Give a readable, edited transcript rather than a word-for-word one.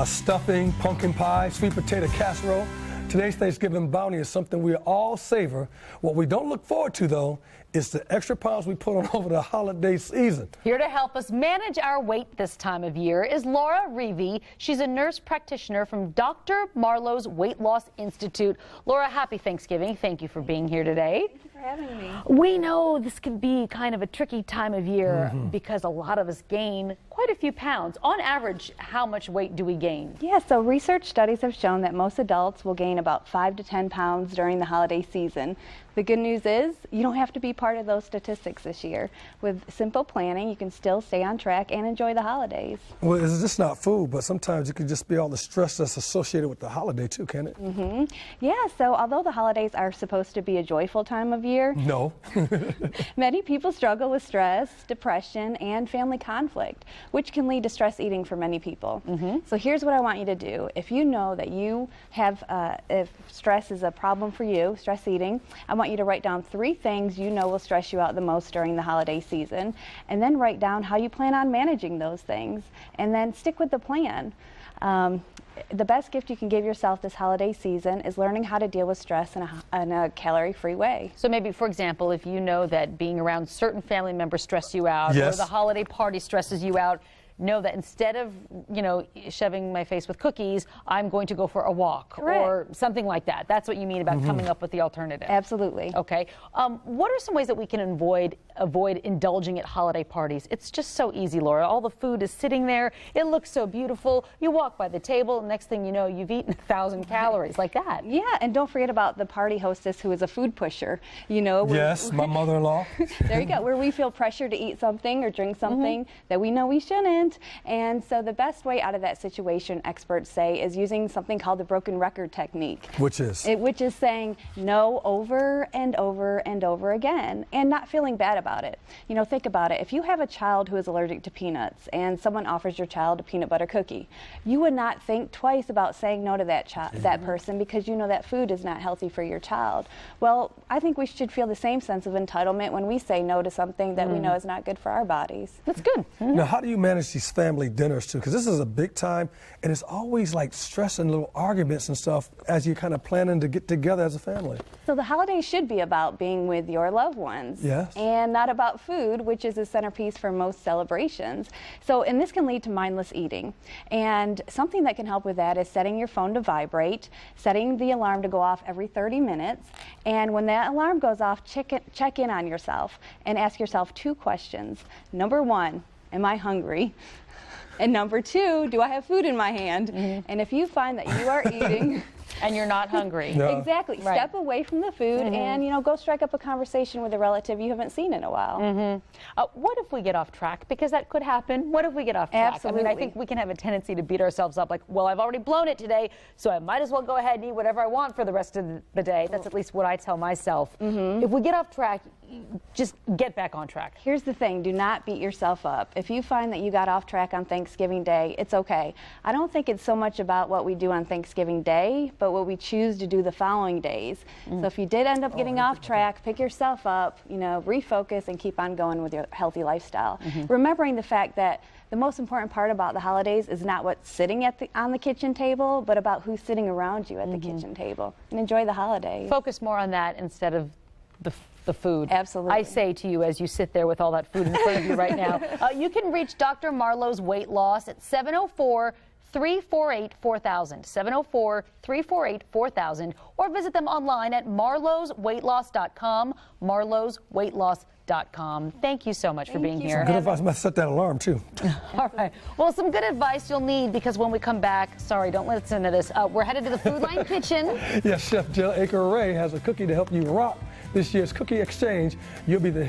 Stuffing, pumpkin pie, sweet potato casserole. Today's Thanksgiving bounty is something we all savor. What we don't look forward to, though, is the extra pounds we put on over the holiday season. Here to help us manage our weight this time of year is Laura Reevey. She's a nurse practitioner from Dr. Marlowe's Weight Loss Institute. Laura, happy Thanksgiving. Thank you for being here today. Thank you for having me. We know this can be kind of a tricky time of year because a lot of us gain quite a few pounds. On average, how much weight do we gain? Yeah, so research studies have shown that most adults will gain about 5 to 10 pounds during the holiday season. The good news is you don't have to be part of those statistics this year. With simple planning, you can still stay on track and enjoy the holidays. Well, it's just not food, but sometimes it could just be all the stress that's associated with the holiday too, can it? Yeah, so although the holidays are supposed to be a joyful time of year, No. many people struggle with stress, depression, and family conflict, which can lead to stress eating for many people. So here's what I want you to do. If you know that you have, if stress is a problem for you, stress eating, I want you to write down 3 things you know will stress you out the most during the holiday season, and then write down how you plan on managing those things, and then stick with the plan. The best gift you can give yourself this holiday season is learning how to deal with stress in a calorie-free way. So maybe, for example, if you know that being around certain family members stress you out, Yes. or the holiday party stresses you out, know that instead of, shoving my face with cookies, I'm going to go for a walk. Correct. Or something like that. That's what you mean about coming up with the alternative. Absolutely. Okay. What are some ways that we can avoid indulging at holiday parties? It's just so easy, Laura. All the food is sitting there. It looks so beautiful. You walk by the table, and next thing you know, you've eaten 1,000 calories like that. Yeah, and don't forget about the party hostess who is a food pusher. Yes, my mother-in-law. There you go, where we feel pressure to eat something or drink something that we know we shouldn't. And so the best way out of that situation, experts say, is using something called the broken record technique. Which is? Which is saying no over and over and over again and not feeling bad about it. Think about it. If you have a child who is allergic to peanuts and someone offers your child a peanut butter cookie, you would not think twice about saying no to that person because you know that food is not healthy for your child. Well, I think we should feel the same sense of entitlement when we say no to something that we know is not good for our bodies. That's good. Now, how do you manage these family dinners too? Because this is a big time, and it's always like stress and little arguments and stuff as you're kind of planning to get together as a family. So the holidays should be about being with your loved ones. Yes. And not about food, which is a centerpiece for most celebrations. And this can lead to mindless eating. And something that can help with that is setting your phone to vibrate, setting the alarm to go off every 30 minutes. And when that alarm goes off, check in on yourself and ask yourself 2 questions. Number 1, am I hungry? And number 2, do I have food in my hand? And if you find that you are eating And you're not hungry. No. Exactly. Right. Step away from the food and, go strike up a conversation with a relative you haven't seen in a while. What if we get off track? Because that could happen. What if we get off track? Absolutely. I think we can have a tendency to beat ourselves up like, well, I've already blown it today, so I might as well go ahead and eat whatever I want for the rest of the day. That's at least what I tell myself. If we get off track, just get back on track. Here's the thing, do not beat yourself up. If you find that you got off track on Thanksgiving Day, it's okay. I don't think it's so much about what we do on Thanksgiving Day, but what we choose to do the following days. So if you did end up getting off track, pick yourself up, refocus and keep on going with your healthy lifestyle. Remembering the fact that the most important part about the holidays is not what's sitting on the kitchen table, but about who's sitting around you at the kitchen table. And enjoy the holidays. Focus more on that instead of the food. Absolutely. I say to you as you sit there with all that food in front of you right now, you can reach Dr. Marlowe's Weight Loss at 704-348-4000, 704-348-4000, or visit them online at marlowsweightloss.com, marlowsweightloss.com. Thank you so much for being here. Good advice. I'm going to set that alarm too. All right. Well, some good advice you'll need because when we come back, sorry, don't listen to this. We're headed to the Food Line Kitchen. Yes, Chef Jill Aker Ray has a cookie to help you rock this year's cookie exchange. You'll be the